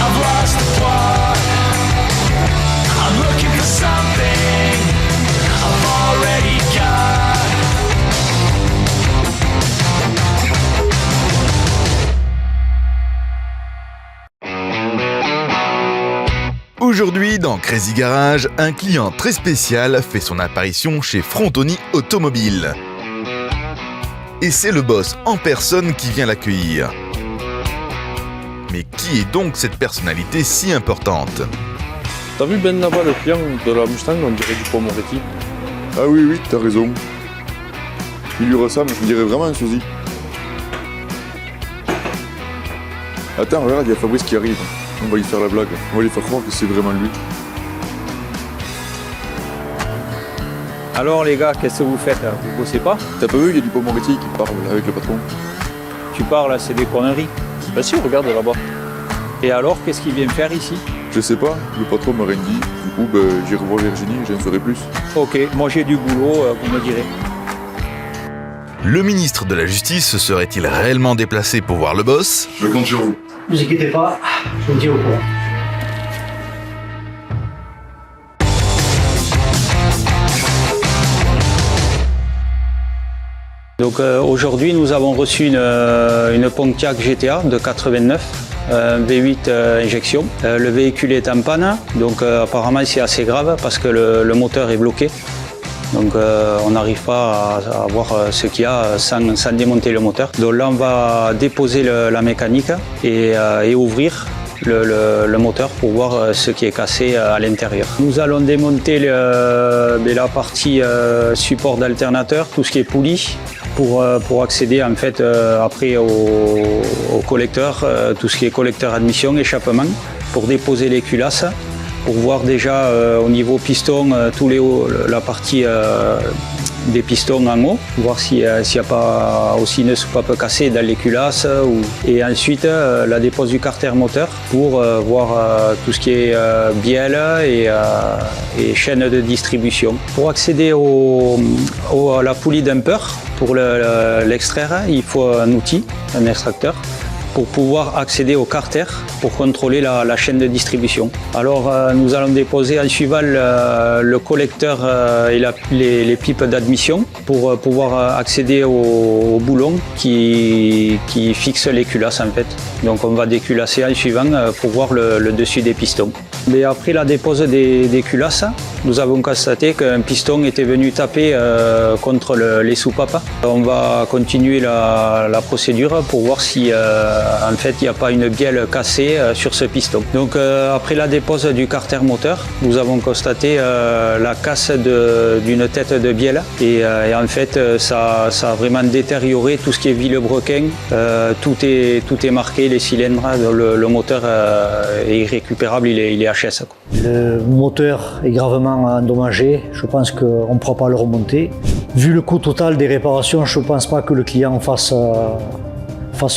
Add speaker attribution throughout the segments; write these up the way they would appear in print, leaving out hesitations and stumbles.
Speaker 1: I've lost the plot. I'm looking for something I've already got.
Speaker 2: Aujourd'hui, dans Crazy Garage, un client très spécial fait son apparition chez Frontoni Automobile. Et c'est le boss en personne qui vient l'accueillir. Mais qui est donc cette personnalité si importante ?
Speaker 3: T'as vu Ben là-bas, le client de la Mustang, on dirait du Paul Moretti.
Speaker 4: Ah oui, t'as raison. Il lui ressemble, je dirais vraiment un sosie. Attends, regarde, il y a Fabrice qui arrive. On va lui faire la blague. On va lui faire croire que c'est vraiment lui.
Speaker 5: Alors les gars, qu'est-ce que vous faites là? Vous bossez pas?
Speaker 4: T'as pas vu, il y a du Paul Moretti qui parle avec le patron.
Speaker 5: Tu parles là, c'est des conneries.
Speaker 3: Bah si, regarde là-bas.
Speaker 5: Et alors, qu'est-ce qu'il vient faire ici?
Speaker 4: Je sais pas, le patron m'a rien dit. Du coup, j'irai voir Virginie, j'en saurai plus.
Speaker 5: Ok, moi j'ai du boulot, vous me direz.
Speaker 2: Le ministre de la Justice serait-il réellement déplacé pour voir le boss ?
Speaker 4: Je compte sur vous.
Speaker 6: Ne vous inquiétez pas, je vous tiens au courant.
Speaker 5: Donc aujourd'hui, nous avons reçu une Pontiac GTA de 89, V8 injection. Le véhicule est en panne, donc apparemment c'est assez grave parce que le moteur est bloqué. Donc on n'arrive pas à voir ce qu'il y a sans démonter le moteur. Donc là on va déposer la mécanique et ouvrir le moteur pour voir ce qui est cassé à l'intérieur. Nous allons démonter la partie support d'alternateur, tout ce qui est poulie, pour accéder en fait après au collecteur, tout ce qui est collecteur admission, échappement, pour déposer les culasses. Pour voir déjà au niveau piston, la partie des pistons en haut, voir s'il n'y a pas aussi une soupape cassée dans les culasses. Et ensuite la dépose du carter moteur pour voir tout ce qui est bielle et chaîne de distribution. Pour accéder à la poulie dumper, pour l'extraire, il faut un outil, un extracteur, pour pouvoir accéder au carter pour contrôler la chaîne de distribution. Alors nous allons déposer en suivant le collecteur et les pipes d'admission pour pouvoir accéder au boulon qui fixe les culasses en fait. Donc on va déculasser en suivant pour voir le dessus des pistons. Mais après la dépose des culasses, nous avons constaté qu'un piston était venu taper contre les soupapes. On va continuer la procédure pour voir si en fait il n'y a pas une bielle cassée sur ce piston. Donc après la dépose du carter moteur, nous avons constaté la casse d'une tête de bielle et en fait ça a vraiment détérioré tout ce qui est vilebrequin. Tout est marqué, les cylindres, le moteur est irrécupérable, il est HS.
Speaker 6: Le moteur est gravement endommagé, je pense qu'on ne pourra pas le remonter. Vu le coût total des réparations, je ne pense pas que le client fasse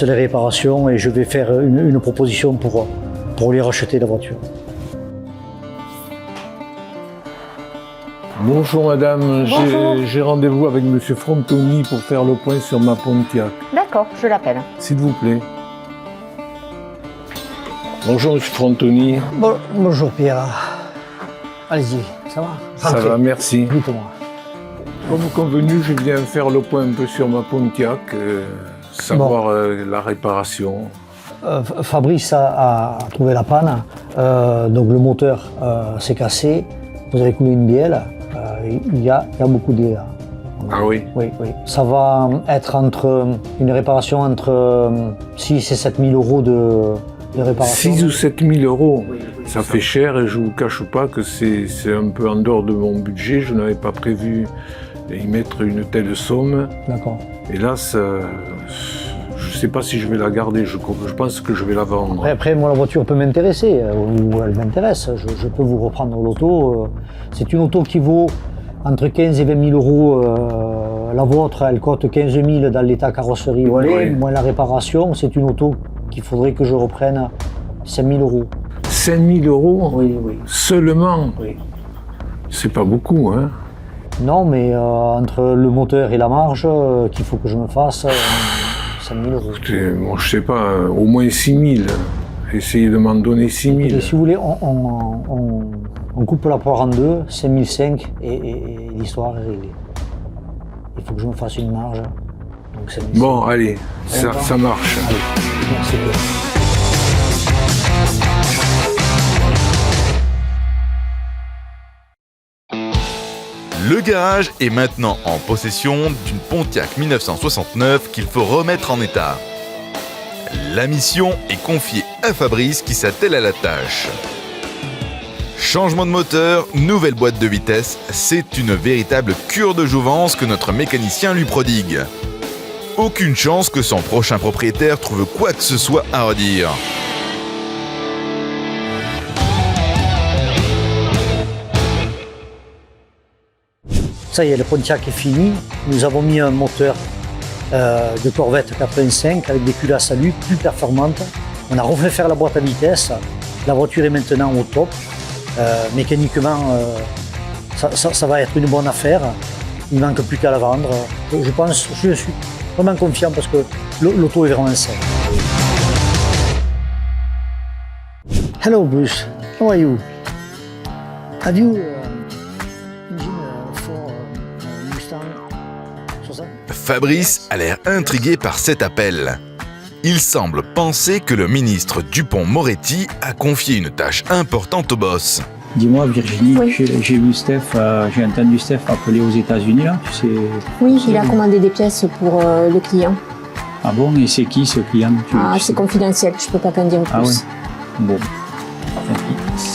Speaker 6: les réparations et je vais faire une proposition pour lui racheter la voiture.
Speaker 7: Bonjour madame,
Speaker 8: Bonjour.
Speaker 7: j'ai rendez-vous avec monsieur Frontoni pour faire le point sur ma Pontiac.
Speaker 8: D'accord, je l'appelle.
Speaker 7: S'il vous plaît. Bonjour monsieur Frontoni.
Speaker 6: Bonjour Pierre. Allez-y, ça va?
Speaker 7: Ça va, merci.
Speaker 6: Dites-moi.
Speaker 7: Comme convenu, je viens faire le point un peu sur ma Pontiac, savoir la réparation.
Speaker 6: Fabrice a trouvé la panne, donc le moteur s'est cassé, vous avez coulé une bielle, il y a beaucoup de dégâts.
Speaker 7: Ah oui?
Speaker 6: Oui. Ça va être une réparation entre 6 et 7 000 euros de réparation.
Speaker 7: 6 ou 7 000 euros, ça fait cher et je ne vous cache pas que c'est un peu en dehors de mon budget. Je n'avais pas prévu y mettre une telle somme.
Speaker 6: D'accord.
Speaker 7: Et là, je ne sais pas si je vais la garder, je pense que je vais la vendre.
Speaker 6: Après, moi, la voiture peut m'intéresser, ou elle m'intéresse. Je peux vous reprendre l'auto. C'est une auto qui vaut entre 15 et 20 000 euros. La vôtre, elle coûte 15 000 dans l'état carrosserie où elle est. Moins la réparation, c'est une auto qu'il faudrait que je reprenne 5 000 euros.
Speaker 7: 5 000 euros?
Speaker 6: Oui.
Speaker 7: Seulement?
Speaker 6: Oui.
Speaker 7: C'est pas beaucoup, hein?
Speaker 6: Non, mais entre le moteur et la marge qu'il faut que je me fasse, 5 000 euros.
Speaker 7: Écoutez, bon, je sais pas, au moins 6 000. essayez de m'en donner 6 000.
Speaker 6: Et si vous voulez, on coupe la poire en deux, 5005 et l'histoire est réglée. Il faut que je me fasse une marge. Donc 5005.
Speaker 7: Bon, allez, ça marche.
Speaker 6: Allez, merci bien.
Speaker 2: Le garage est maintenant en possession d'une Pontiac 1969 qu'il faut remettre en état. La mission est confiée à Fabrice qui s'attelle à la tâche. Changement de moteur, nouvelle boîte de vitesse, c'est une véritable cure de jouvence que notre mécanicien lui prodigue. Aucune chance que son prochain propriétaire trouve quoi que ce soit à redire.
Speaker 6: Ça y est, le Pontiac est fini. Nous avons mis un moteur de Corvette 85 avec des culasses à lui plus performantes. On a refait faire la boîte à vitesse. La voiture est maintenant au top. Mécaniquement, ça va être une bonne affaire. Il ne manque plus qu'à la vendre. Je suis vraiment confiant parce que l'auto est vraiment saine. Hello Bruce, how are you? Have you engine for Mustang 60?
Speaker 2: Fabrice a l'air intrigué par cet appel. Il semble penser que le ministre Dupond-Moretti a confié une tâche importante au boss.
Speaker 5: Dis-moi Virginie,
Speaker 8: Oui.
Speaker 5: j'ai vu Steph, j'ai entendu Steph appeler aux États-Unis là, tu sais.
Speaker 8: Oui, il a commandé des pièces pour le client.
Speaker 5: Ah bon, et c'est qui ce client?
Speaker 8: Ah, c'est confidentiel, je peux pas t'en dire plus.
Speaker 5: Ah ouais. Bon. Tant pis.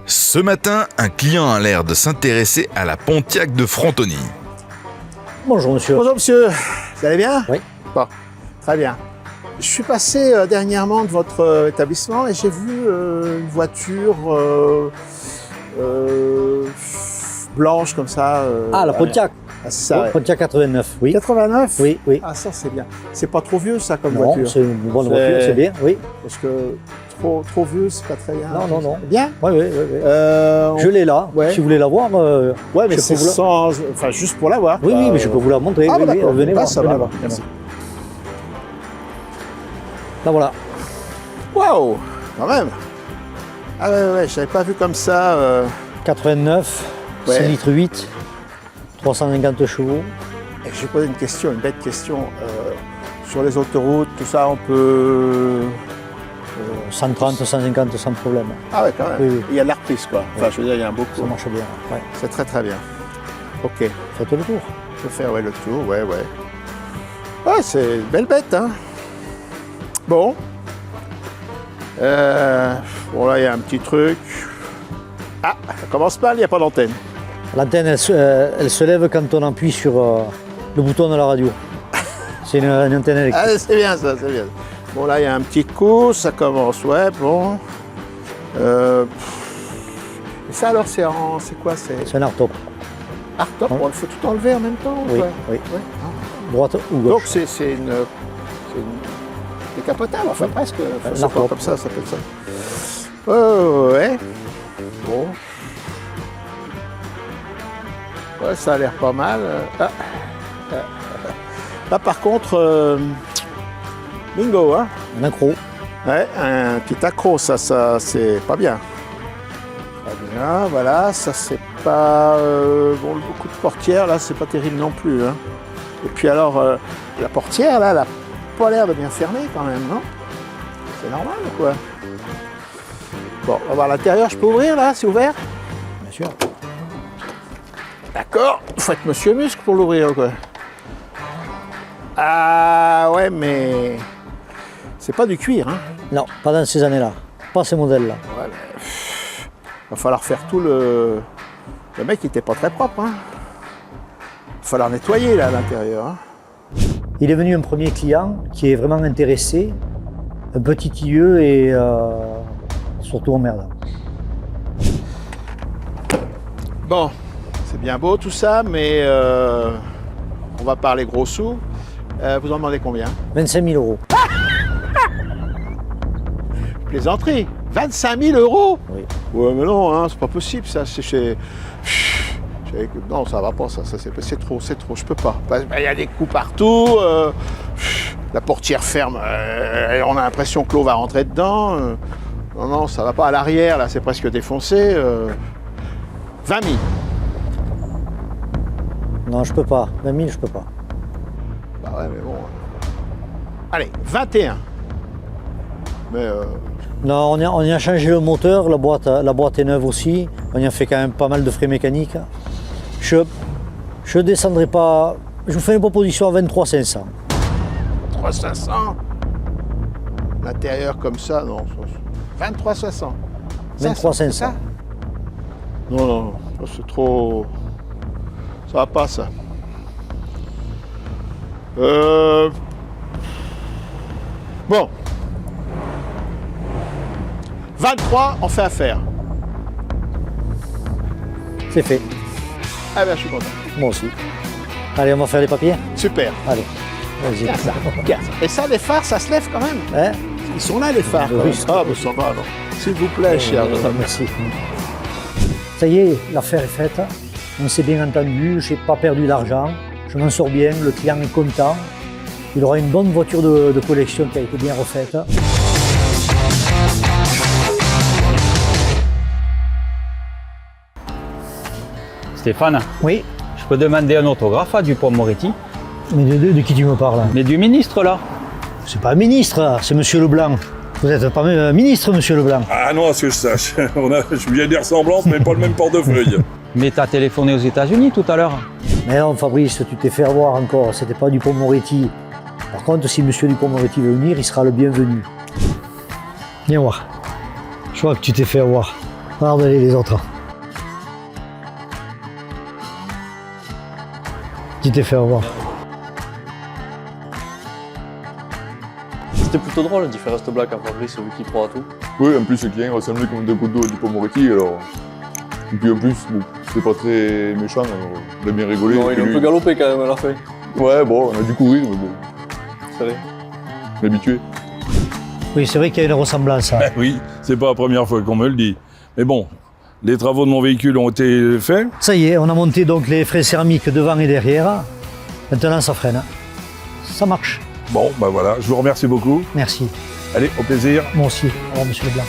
Speaker 2: Ce matin, un client a l'air de s'intéresser à la Pontiac de Frontony.
Speaker 6: Bonjour monsieur.
Speaker 9: Bonjour monsieur, vous allez bien?
Speaker 6: Oui.
Speaker 9: Bon, très bien. Je suis passé dernièrement de votre établissement et j'ai vu une voiture blanche comme ça.
Speaker 6: Ah, la Pontiac.
Speaker 9: Ah, c'est ça, ouais.
Speaker 6: Pontiac 89, oui.
Speaker 9: 89?
Speaker 6: Oui, oui.
Speaker 9: Ah, ça c'est bien. C'est pas trop vieux ça comme
Speaker 6: Non,
Speaker 9: voiture?
Speaker 6: c'est une bonne voiture, c'est bien, oui.
Speaker 9: Parce que trop vieux, c'est pas très bien.
Speaker 6: Non, non, non.
Speaker 9: Bien?
Speaker 6: Oui, oui, oui.
Speaker 9: On-
Speaker 6: Je l'ai là.
Speaker 9: Ouais.
Speaker 6: Si vous voulez la voir,
Speaker 9: Ouais, mais
Speaker 6: je
Speaker 9: c'est
Speaker 6: peux vous la-
Speaker 9: sans... Enfin, juste pour la voir.
Speaker 6: oui,
Speaker 9: quoi.
Speaker 6: oui, mais je peux vous la montrer.
Speaker 9: Ah,
Speaker 6: oui,
Speaker 9: bah,
Speaker 6: oui,
Speaker 9: d'accord.
Speaker 6: venez
Speaker 9: Ah,
Speaker 6: voir.
Speaker 9: ça
Speaker 6: venez
Speaker 9: va.
Speaker 6: voir.
Speaker 9: Merci.
Speaker 6: Là, voilà.
Speaker 9: Waouh! Quand même! Ah ouais, je n'avais pas vu comme ça.
Speaker 6: 89,
Speaker 9: Ouais.
Speaker 6: 6 litres 8, 350 chevaux.
Speaker 9: Et je vais poser une question, une bête question. Sur les autoroutes, tout ça, on peut...
Speaker 6: 130, 150 sans problème.
Speaker 9: Ah ouais, quand même.
Speaker 6: Oui, oui.
Speaker 9: Il y a de la reprise, quoi. Enfin, je veux dire, il y a un beau
Speaker 6: Ça
Speaker 9: coup.
Speaker 6: marche bien. Ouais.
Speaker 9: C'est très très bien. Ok,
Speaker 6: Faites le tour.
Speaker 9: je vais faire le tour, ouais. Ouais, c'est une belle bête, hein. Bon. Bon, là, il y a un petit truc. Ah, ça commence mal, il n'y a pas d'antenne.
Speaker 6: L'antenne, elle se lève quand on appuie sur le bouton de la radio. C'est une antenne électrique.
Speaker 9: Ah, c'est bien ça, c'est bien. Bon, là, il y a un petit coup, ça commence, ouais, bon. Et ça, alors, c'est quoi?
Speaker 6: C'est un hardtop.
Speaker 9: Hardtop, bon, il faut tout enlever en même temps?
Speaker 6: Oui,
Speaker 9: quoi.
Speaker 6: oui.
Speaker 9: Ouais.
Speaker 6: Droite ou
Speaker 9: Donc,
Speaker 6: gauche.
Speaker 9: c'est une décapotable, enfin presque. Enfin, c'est
Speaker 6: hardtop.
Speaker 9: pas comme ça s'appelle ça. Ouais. Bon. Ouais, ça a l'air pas mal. Là, par contre, bingo, hein.
Speaker 6: Un accro.
Speaker 9: Ouais, un petit accro, ça c'est pas bien. Pas bien, voilà, ça c'est pas... bon, le coup de portière, là, c'est pas terrible non plus, hein. Et puis alors, la portière, là, elle a pas l'air de bien fermer quand même, non? C'est normal ou quoi? Bon, on va voir l'intérieur, je peux ouvrir, là, c'est ouvert?
Speaker 6: Bien sûr.
Speaker 9: D'accord, faut être Monsieur Muscle pour l'ouvrir, quoi. Ah, ouais, mais... c'est pas du cuir, hein.
Speaker 6: Non, pas dans ces années-là. Pas ces modèles-là.
Speaker 9: Ouais, mais, va falloir faire tout le... Le mec, il était pas très propre, hein. Va falloir nettoyer, là, à l'intérieur, hein.
Speaker 6: Il est venu un premier client qui est vraiment intéressé, un petit tilleux et surtout emmerdant.
Speaker 9: Bon, c'est bien beau tout ça, mais on va parler gros sous. Vous en demandez combien?
Speaker 6: 25 000 euros.
Speaker 9: Plaisanterie, 25 000 euros?
Speaker 6: Oui.
Speaker 9: Ouais, mais non, hein, c'est pas possible ça. C'est chez... Non, ça va pas, ça c'est trop, je peux pas. Il y a des coups partout, la portière ferme, on a l'impression que l'eau va rentrer dedans. Non, ça va pas. À l'arrière, là, c'est presque défoncé. 20 000.
Speaker 6: Non, je peux pas. 20 000, je peux pas.
Speaker 9: Bah ouais, mais bon. Allez, 21. Mais
Speaker 6: Non, on y a changé le moteur, la boîte est neuve aussi. On y a fait quand même pas mal de frais mécaniques. Je descendrai pas. Je vous fais une proposition à 23 500.
Speaker 9: 3 500. L'intérieur comme ça, non. 23 500.
Speaker 6: 23 500.
Speaker 9: Non, c'est trop. Ça va pas, ça. Bon. 23, on fait affaire.
Speaker 6: C'est fait.
Speaker 9: Ah ben, je suis content.
Speaker 6: Moi aussi. Allez, on va faire les papiers.
Speaker 9: Super.
Speaker 6: Allez, vas-y.
Speaker 9: Regarde ça, regarde ça. Et ça, les phares, ça se lève quand même.
Speaker 6: Hein?
Speaker 9: Ils sont là, les phares.
Speaker 6: Oui.
Speaker 9: Ah, ben ça va alors. S'il vous plaît, cher.
Speaker 6: Merci. Ça y est, l'affaire est faite. On s'est bien entendu, je n'ai pas perdu d'argent. Je m'en sors bien, le client est content. Il aura une bonne voiture de collection qui a été bien refaite.
Speaker 5: Stéphane,
Speaker 6: Oui,
Speaker 5: je peux demander un autographe à Dupond-Moretti?
Speaker 6: mais de qui tu me parles?
Speaker 5: Mais du ministre là?
Speaker 6: C'est pas un ministre, c'est Monsieur Leblanc. Vous n'êtes pas ministre, Monsieur Leblanc.
Speaker 10: Ah non, à ce que je sache. Je viens des ressemblances, mais pas le même portefeuille.
Speaker 5: Mais t'as téléphoné aux États-Unis tout à l'heure.
Speaker 6: Mais non, Fabrice, tu t'es fait avoir encore, c'était pas Dupond-Moretti. Par contre, si Monsieur Dupond-Moretti veut venir, il sera le bienvenu. Viens voir. Je vois que tu t'es fait avoir. Pardonnez les autres. Tu t'es fait avoir.
Speaker 3: C'était plutôt drôle d'y faire cette blague à Fabrice, vu qu'il croit à tout.
Speaker 4: Oui, en plus, le client ressemblait comme deux gouttes d'eau à Dupond-Moretti, alors. Et puis en plus, bon, c'était pas très méchant, alors on a bien rigolé.
Speaker 3: Non, il a un peu galopé quand même à la fin.
Speaker 4: Ouais, bon, on a dû courir, mais bon,
Speaker 3: Ça allait.
Speaker 4: on est habitué.
Speaker 6: Oui, c'est vrai qu'il y a une ressemblance.
Speaker 10: Oui, c'est pas la première fois qu'on me le dit. Mais bon, les travaux de mon véhicule ont été faits.
Speaker 6: Ça y est, on a monté donc les freins céramiques devant et derrière. Maintenant, ça freine. Ça marche.
Speaker 10: Bon, ben voilà, je vous remercie beaucoup.
Speaker 6: Merci.
Speaker 10: Allez, au plaisir.
Speaker 6: Moi aussi. Au revoir, Monsieur Leblanc.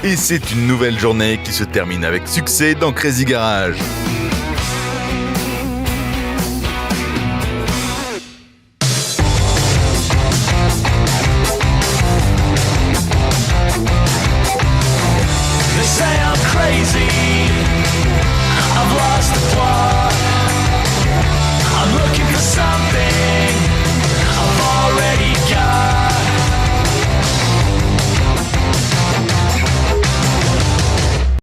Speaker 2: Et c'est une nouvelle journée qui se termine avec succès dans Crazy Garage.
Speaker 1: They say I'm crazy.